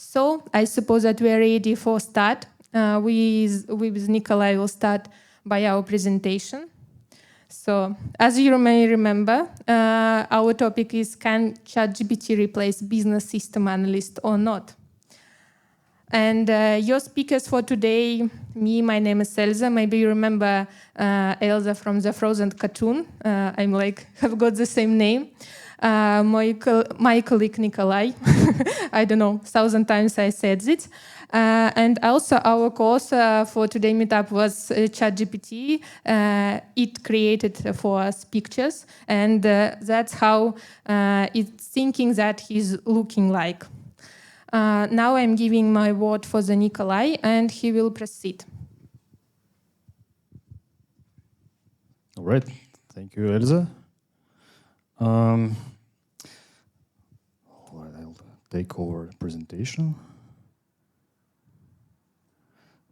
So I suppose that we are ready for start. We with Nikolay will start by our presentation. So, as you may remember, our topic is, can ChatGPT replace business system analyst or not? And your speakers for today, my name is Elza. Maybe you remember Elza from the Frozen cartoon. I'm like, have got the same name. My colleague Nikolay. I don't know, 1,000 times I said it. And also our course for today meetup was ChatGPT. It created for us pictures, and that's how it's thinking that he's looking like. Now I'm giving my word for the Nikolay, and he will proceed. All right, thank you, Elza. I'll take over the presentation.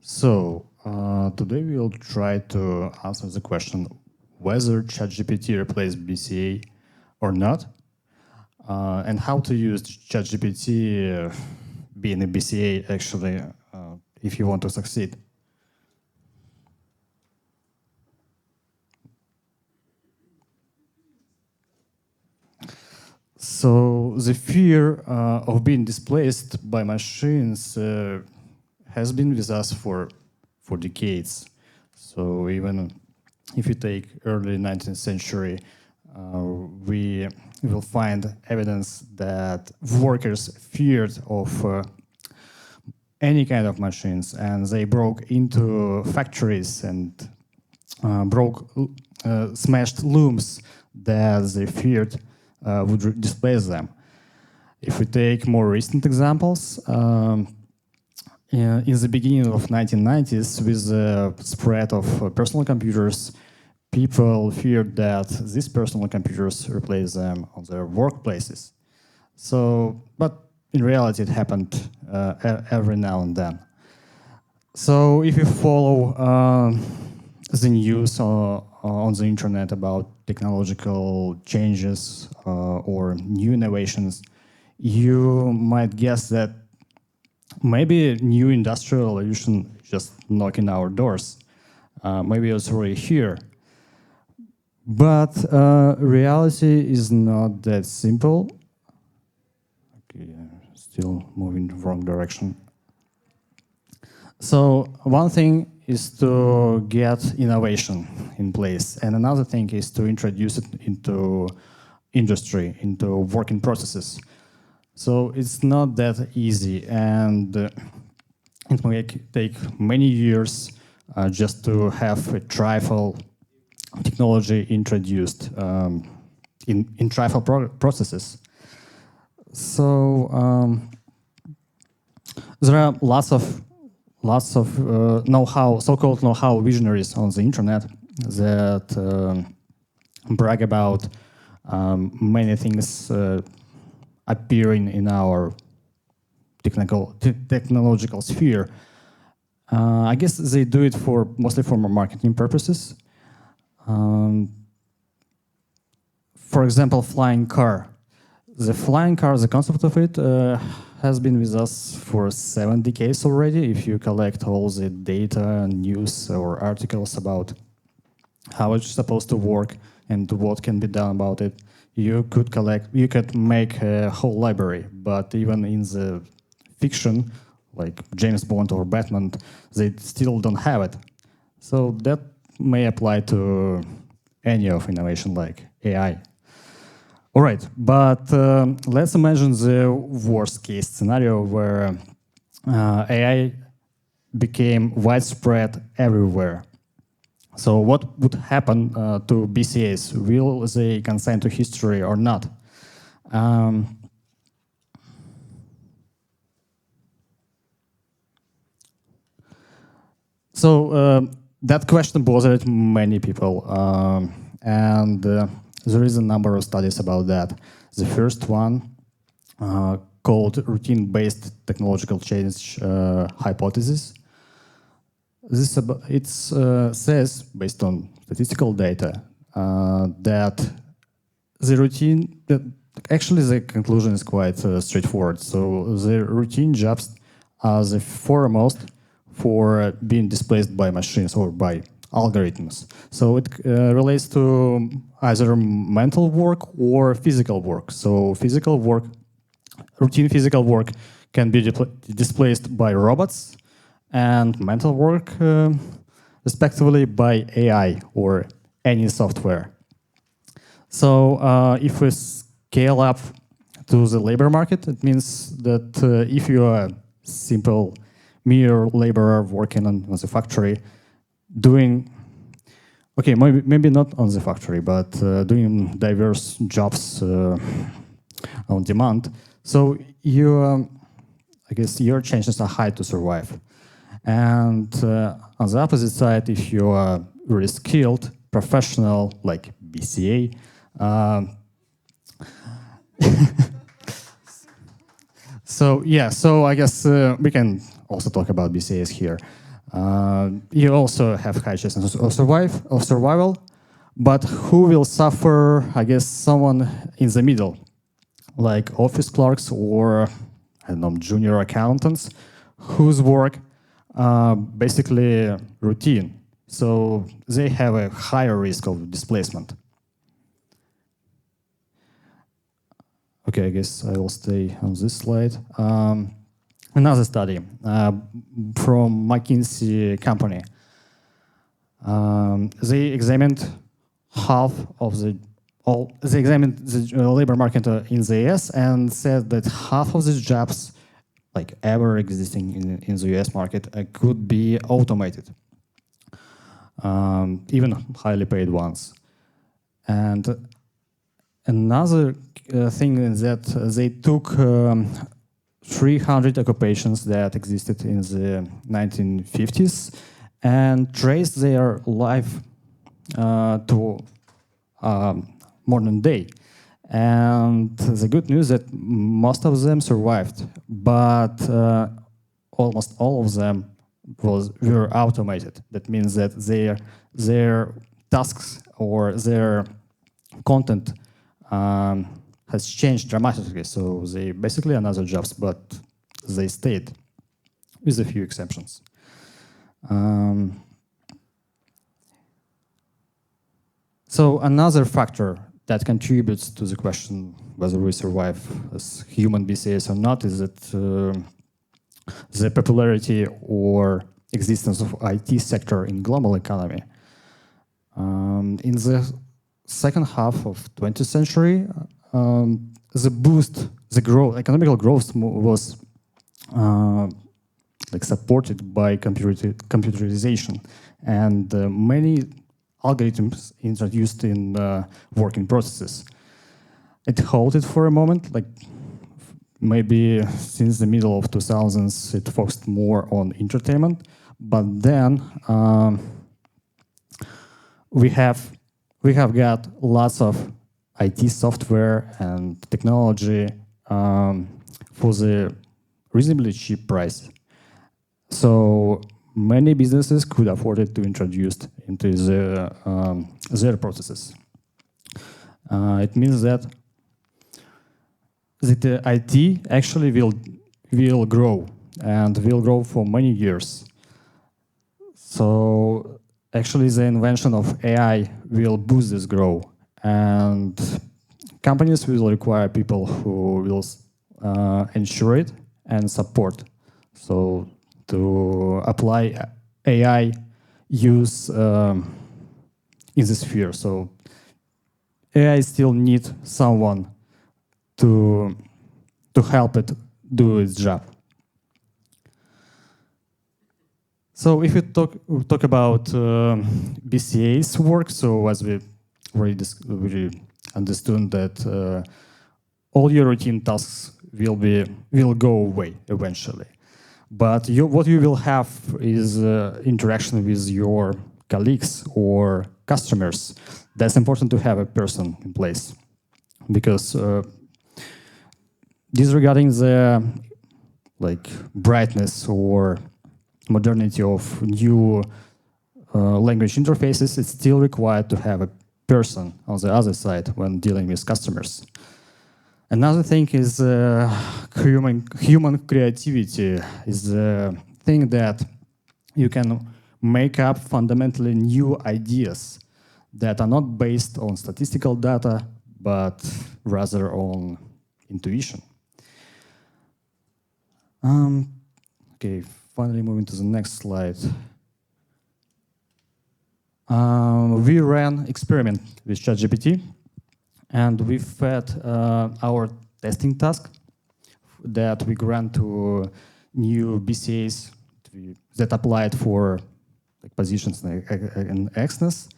So today we'll try to answer the question whether ChatGPT replaced BCA or not, and how to use ChatGPT being a BCA actually if you want to succeed. So the fear of being displaced by machines has been with us for decades. So even if you take early 19th century, we will find evidence that workers feared of any kind of machines, and they broke into factories and smashed looms that they feared would displace them. If we take more recent examples, in the beginning of 1990s, with the spread of personal computers, people feared that these personal computers replace them on their workplaces. So, but in reality, it happened every now and then. So, if you follow the news on the internet about technological changes or new innovations, you might guess that maybe a new industrial revolution just knocking our doors. Maybe it's already here. But reality is not that simple. Okay, still moving in the wrong direction. So one thing is to get innovation in place, and another thing is to introduce it into industry, into working processes. So it's not that easy, and it may take many years just to have a trifle technology introduced in trifle processes. So there are lots of know-how, so-called know-how visionaries on the internet that brag about many things appearing in our technological sphere. I guess they do it mostly for marketing purposes. For example, flying car. The flying car, the concept of it, has been with us for 7 decades already. If you collect all the data, news, or articles about how it's supposed to work and what can be done about it, you could make a whole library. But even in the fiction, like James Bond or Batman, they still don't have it. So that may apply to any of innovation like AI. All right, but let's imagine the worst case scenario where AI became widespread everywhere. So what would happen to BCAs? Will they consign to history or not? That question bothered many people, and there is a number of studies about that. The first one, called routine-based technological change hypothesis. It says, based on statistical data, that actually, the conclusion is quite straightforward. So the routine jobs are the foremost for being displaced by machines or by algorithms. So it relates to either mental work or physical work. So physical work, routine physical work can be displaced by robots, and mental work, respectively, by AI or any software. So if we scale up to the labor market, it means that if you are a simple mere laborer working on the factory, doing, okay, maybe not on the factory, but doing diverse jobs on demand, so you, I guess your chances are high to survive. And on the opposite side, if you are really skilled, professional, like BCA, so yeah, so I guess we can also talk about BSAs here. You also have high chances of survival, but who will suffer? I guess someone in the middle, like office clerks or I don't know, junior accountants, whose work basically routine. So they have a higher risk of displacement. Okay, I guess I will stay on this slide. Another study from McKinsey company. They examined they examined the labor market in the US and said that half of these jobs, like ever existing in the US market, could be automated, even highly paid ones. And another thing is that they took 300 occupations that existed in the 1950s and traced their life to modern day. And the good news is that most of them survived, but almost all of them were automated. That means that their tasks or their content has changed dramatically. So they basically another jobs, but they stayed, with a few exceptions. So another factor that contributes to the question whether we survive as human BCAs or not is that the popularity or existence of IT sector in global economy. In the second half of 20th century, the growth, economical growth was like supported by computerization, and many algorithms introduced in working processes. It halted for a moment, like maybe since the middle of 2000s, it focused more on entertainment, but then we have got lots of IT software and technology for the reasonably cheap price. So many businesses could afford it to introduce into their processes. It means that the IT actually will grow, and will grow for many years. So actually the invention of AI will boost this growth, and companies will require people who will ensure it and support. So to apply AI use in the sphere. So AI still needs someone to help it do its job. So if we talk about BCA's work, so as we already understood that all your routine tasks will go away eventually. But what you will have is interaction with your colleagues or customers. That's important to have a person in place, because disregarding the brightness or modernity of new language interfaces, it's still required to have a person on the other side when dealing with customers. Another thing is human creativity is the thing that you can make up fundamentally new ideas that are not based on statistical data, but rather on intuition. Okay, finally moving to the next slide. We ran experiment with ChatGPT, and we fed our testing task that we grant to new BSAs that applied for positions in Exness.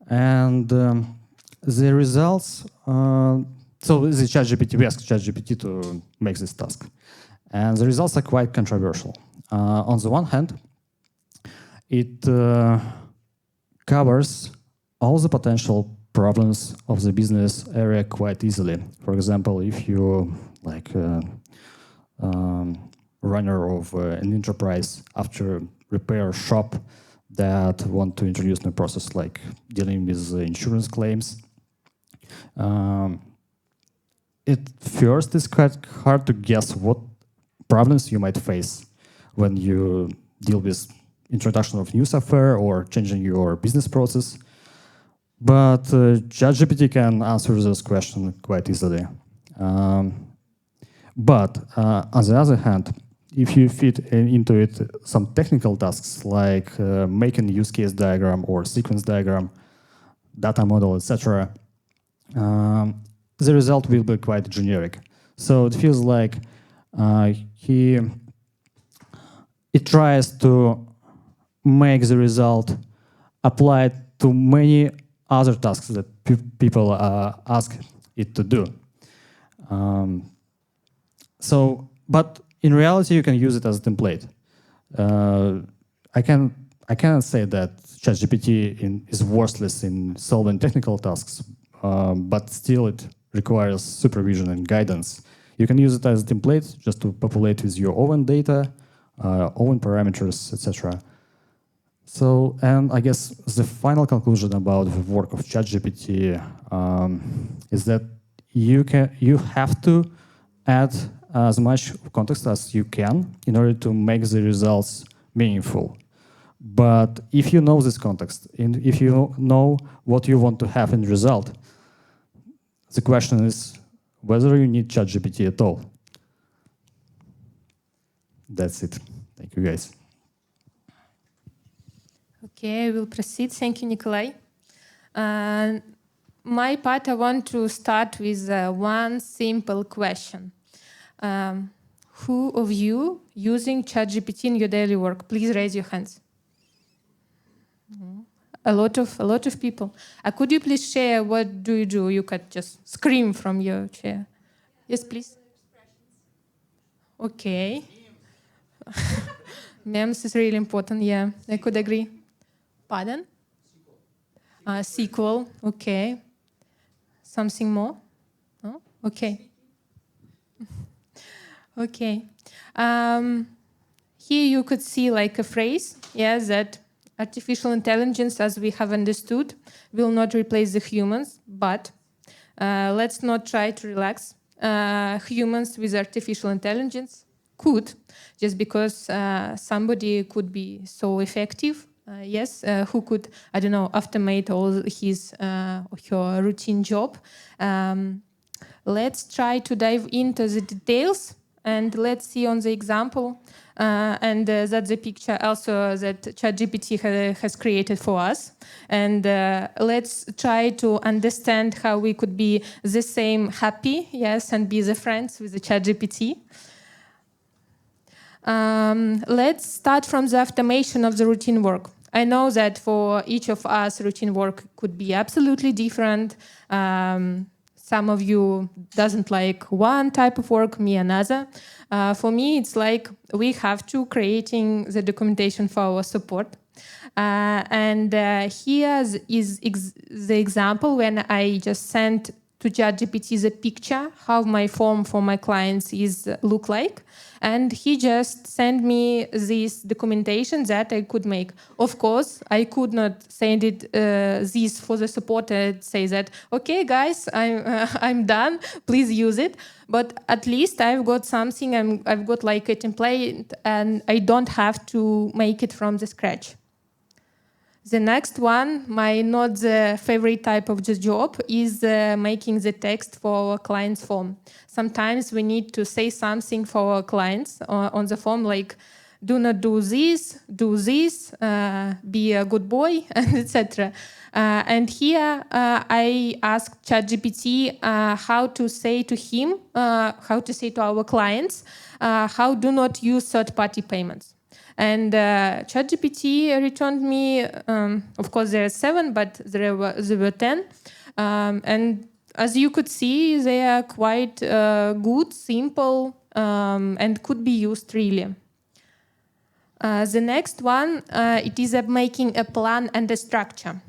And the results, so the ChatGPT, we asked ChatGPT to make this task. And the results are quite controversial. On the one hand, it covers all the potential problems of the business area quite easily. For example, if you like runner of an enterprise after repair shop that want to introduce new process like dealing with insurance claims. At first, it's quite hard to guess what problems you might face when you deal with introduction of new software or changing your business process. But ChatGPT can answer this question quite easily. But on the other hand, if you fit into it some technical tasks like making use case diagram or sequence diagram, data model, etc., the result will be quite generic. So it feels like it tries to make the result applied to many other tasks that people ask it to do. But in reality, you can use it as a template. I cannot say that ChatGPT is worthless in solving technical tasks, but still it requires supervision and guidance. You can use it as a template just to populate with your own data, own parameters, etc. So, and I guess the final conclusion about the work of ChatGPT is that you have to add as much context as you can in order to make the results meaningful. But if you know this context, and if you know what you want to have in the result, the question is whether you need ChatGPT at all. That's it. Thank you, guys. Okay, I will proceed. Thank you, Nikolay. My part, I want to start with one simple question. Who of you using ChatGPT in your daily work? Please raise your hands. A lot of people. Could you please share what do you do? You could just scream from your chair. Yes, please. Okay. Memes is really important. Yeah, I could agree. Pardon? SQL. Okay. Something more? No? Okay. Okay. Here you could see like a phrase, yeah, that artificial intelligence, as we have understood, will not replace the humans, but let's not try to relax. Humans with artificial intelligence could, just because somebody could be so effective, yes, who could, I don't know, automate all his or her routine job. Let's try to dive into the details. And let's see on the example, and that's the picture also that ChatGPT has created for us. And let's try to understand how we could be the same happy, yes, and be the friends with the ChatGPT. Let's start from the automation of the routine work. I know that for each of us, routine work could be absolutely different. Some of you doesn't like one type of work, me another. For me, it's like we have to creating the documentation for our support. And here is the example when I just sent to ChatGPT the picture how my form for my clients is look like, and he just sent me this documentation that I could make. Of course, I could not send it this for the support and say that, okay, guys, I'm done. Please use it. But at least I've got something. I've got like a template, and I don't have to make it from the scratch. The next one, my not the favorite type of the job, is making the text for our client's form. Sometimes we need to say something for our clients on the form, like, do not do this, be a good boy, and etc. And here I asked ChatGPT how to say to him, how to say to our clients, how do not use third-party payments. And ChatGPT returned me, of course, there are 7, but there were 10. And as you could see, they are quite good, simple, and could be used really. The next one, it is making a plan and a structure.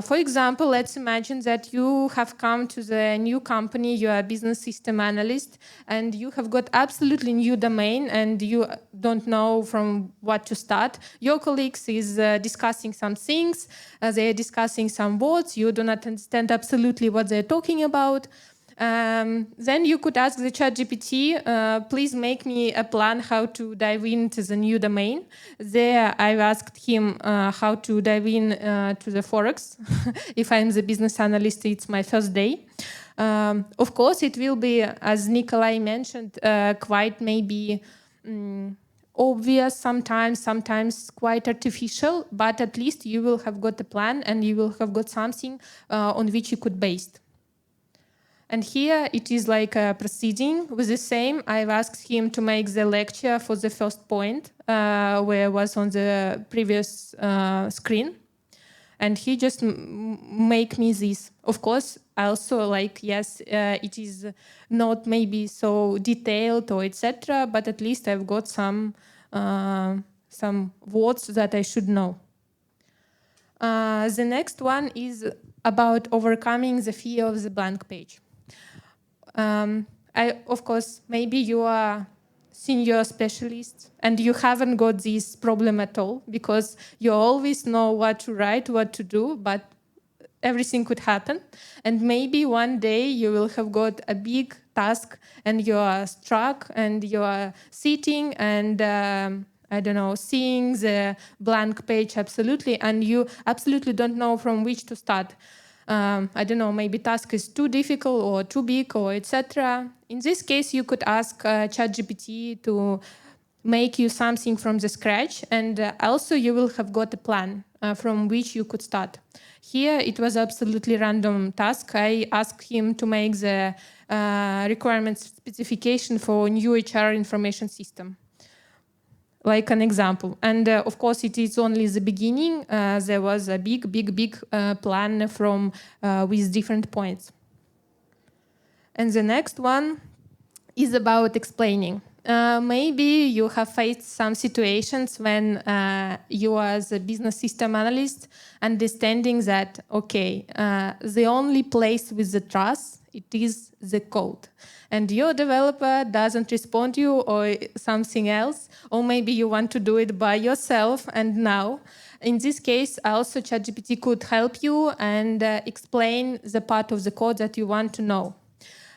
For example, let's imagine that you have come to the new company, you are a business system analyst, and you have got absolutely new domain and you don't know from what to start. Your colleagues is discussing some things, they are discussing some words, you do not understand absolutely what they're talking about. Then you could ask the ChatGPT, please make me a plan how to dive into the new domain. There I've asked him how to dive in to the Forex. If I'm the business analyst, it's my first day. Of course, it will be, as Nikolay mentioned, quite maybe obvious sometimes quite artificial, but at least you will have got a plan and you will have got something on which you could base. And here it is like a proceeding with the same. I've asked him to make the lecture for the first point, where I was on the previous screen. And he just make me this. Of course, also like, yes, it is not maybe so detailed or etc., but at least I've got some words that I should know. The next one is about overcoming the fear of the blank page. Of course, maybe you are senior specialist and you haven't got this problem at all because you always know what to write, what to do, but everything could happen. And maybe one day you will have got a big task and you are struck and you are sitting and I don't know, seeing the blank page absolutely, and you absolutely don't know from which to start. I don't know, maybe task is too difficult or too big or etc. In this case, you could ask ChatGPT to make you something from the scratch, and also you will have got a plan from which you could start. Here, it was absolutely random task. I asked him to make the requirements specification for new HR information system, like an example. And of course, it is only the beginning. There was a big plan from with different points. And the next one is about explaining. Maybe you have faced some situations when you are as a business system analyst, understanding that, okay, the only place with the trust, it is the code. And your developer doesn't respond to you or something else, or maybe you want to do it by yourself. And now, in this case, also ChatGPT could help you and explain the part of the code that you want to know.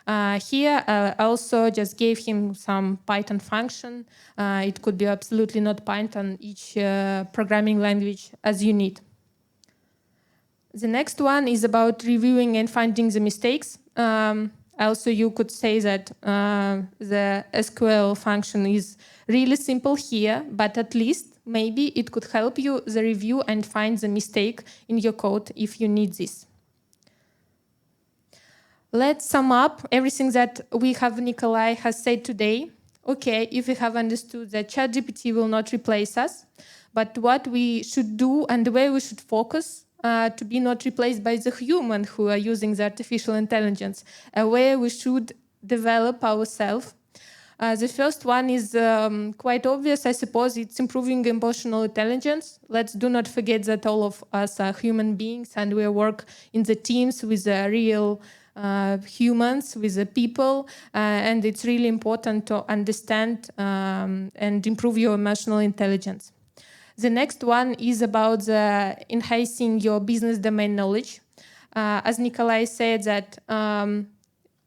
Here, I also just gave him some Python function. It could be absolutely not Python, each programming language as you need. The next one is about reviewing and finding the mistakes. Also, you could say that the SQL function is really simple here, but at least maybe it could help you the review and find the mistake in your code if you need this. Let's sum up everything that Nikolay has said today. Okay, if we have understood that ChatGPT will not replace us, but what we should do and where we should focus to be not replaced by the human who are using the artificial intelligence, where we should develop ourselves. The first one is quite obvious, I suppose. It's improving emotional intelligence. Let's do not forget that all of us are human beings and we work in the teams with real humans, with the people, and it's really important to understand and improve your emotional intelligence. The next one is about enhancing your business domain knowledge. As Nikolay said, that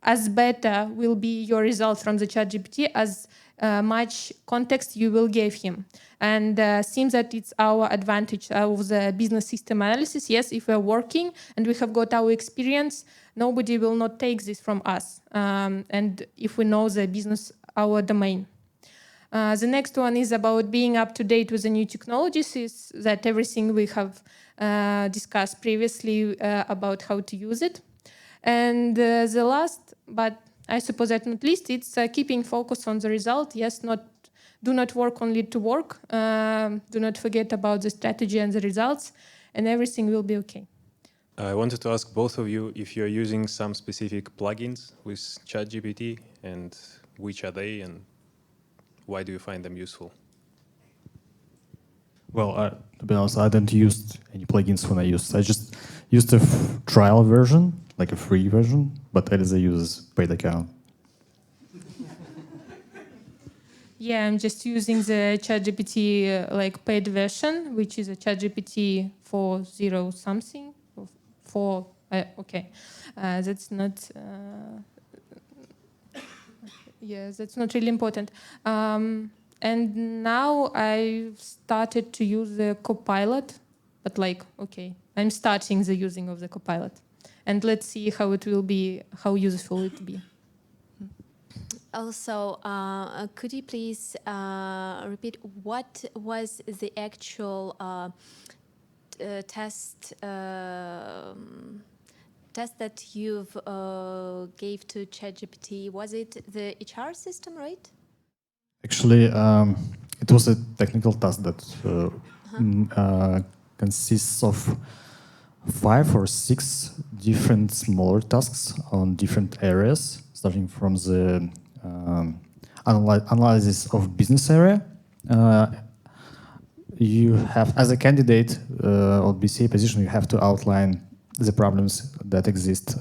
as better will be your results from the ChatGPT, as much context you will give him. And seems that it's our advantage of the business system analysis. Yes, if we're working and we have got our experience, nobody will not take this from us. And if we know the business, our domain. The next one is about being up to date with the new technologies, is that everything we have discussed previously about how to use it. And the last, but I suppose that not least, it's keeping focus on the result. Yes, do not work only to work. Do not forget about the strategy and the results, and everything will be okay. I wanted to ask both of you if you're using some specific plugins with ChatGPT, and which are they, and why do you find them useful? Well, to be honest, I didn't use any plugins when I just used a trial version, like a free version, but Elza uses paid account. Yeah, I'm just using the ChatGPT like paid version, which is a ChatGPT 4.0 something. Okay, that's not. Yeah, that's not really important. And now I've started to use the Copilot, but I'm starting the using of the Copilot. And let's see how it will be, how useful it will be. Also, could you please repeat what was the actual test that you've gave to ChatGPT? Was it the HR system, right? Actually, it was a technical task that consists of 5 or 6 different smaller tasks on different areas, starting from the analysis of business area. You have, as a candidate or BCA position, you have to outline the problems that exist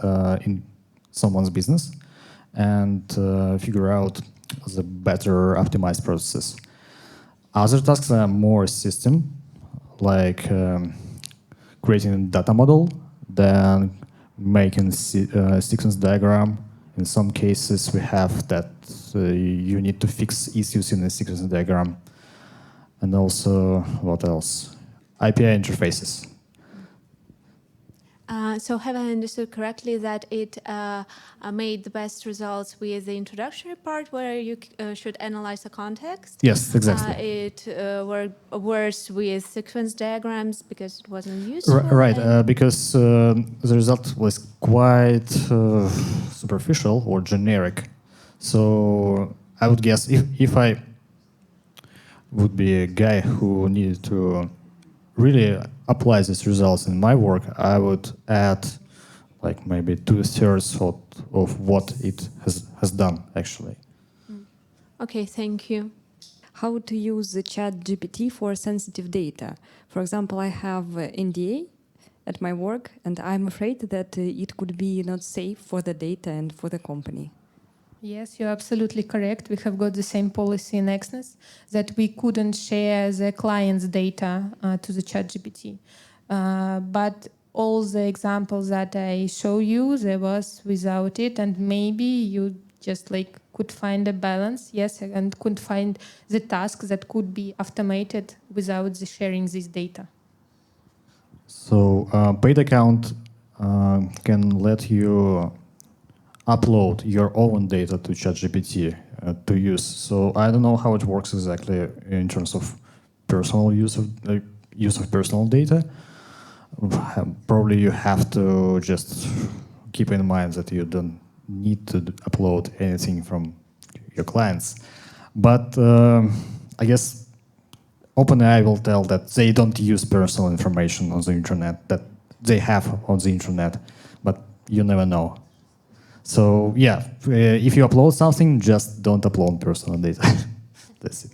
in someone's business and figure out the better optimized processes. Other tasks are more system, like creating a data model, then making a sequence diagram. In some cases, we have that you need to fix issues in the sequence diagram. And also, what else? API interfaces. So have I understood correctly that it made the best results with the introductory part where you should analyze the context? Yes, exactly. It worked worse with sequence diagrams because it wasn't useful? Right, because the result was quite superficial or generic. So I would guess if I would be a guy who needed to really apply these results in my work, I would add like maybe 2/3 of what it has done actually. Okay, thank you. How to use the ChatGPT for sensitive data? For example, I have NDA at my work, and I'm afraid that it could be not safe for the data and for the company. Yes, you're absolutely correct. We have got the same policy in Exness that we couldn't share the client's data to the ChatGPT. But all the examples that I show you, there was without it, and maybe you just could find a balance, yes, and could find the tasks that could be automated without the sharing this data. So paid account can let you upload your own data to ChatGPT to use. So I don't know how it works exactly in terms of personal use of personal data. Probably you have to just keep in mind that you don't need to upload anything from your clients. But I guess OpenAI will tell that they don't use personal information on the internet that they have on the internet, but you never know. So yeah, if you upload something, just don't upload personal data. That's it.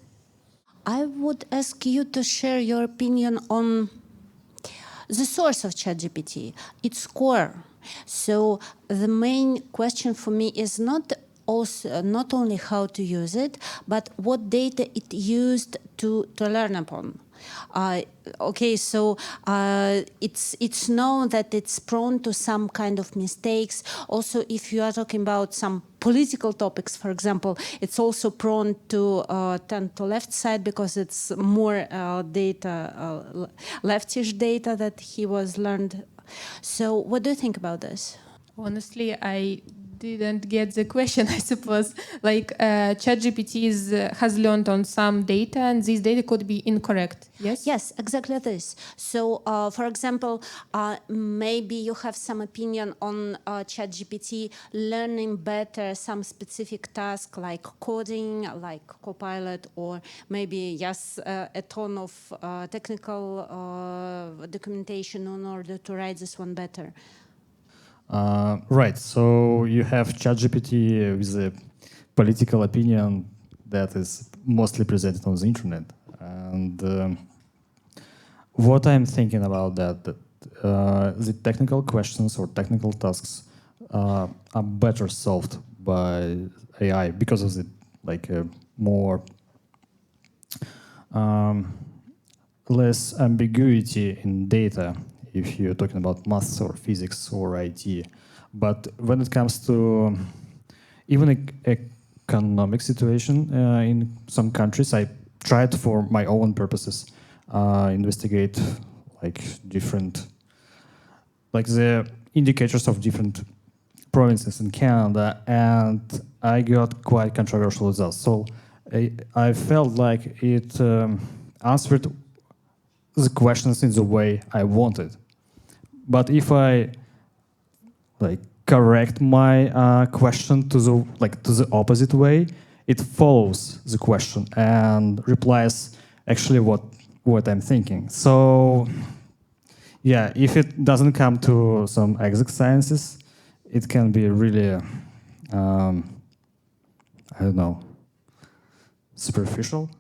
I would ask you to share your opinion on the source of ChatGPT, its core. So the main question for me is not only how to use it, but what data it used to learn upon. Okay, so it's known that it's prone to some kind of mistakes. Also, if you are talking about some political topics, for example, it's also prone to tend to left side because it's more data, leftish data that he was learned. So what do you think about this? Honestly, I didn't get the question, I suppose. Like ChatGPT has learned on some data, and this data could be incorrect. Yes? Yes, exactly this. So, for example, maybe you have some opinion on ChatGPT learning better some specific task like coding, like Copilot, or maybe yes, a ton of technical documentation in order to write this one better. Right. So you have ChatGPT with a political opinion that is mostly presented on the internet, and what I'm thinking about that the technical questions or technical tasks are better solved by AI because of the more less ambiguity in data if you're talking about maths or physics or IT. But when it comes to even economic situation in some countries, I tried for my own purposes investigate the indicators of different provinces in Canada, and I got quite controversial results. So I felt like it answered the questions in the way I wanted. But if I correct my question to the opposite way, it follows the question and replies actually what I'm thinking. So yeah, if it doesn't come to some exact sciences, it can be really I don't know, superficial.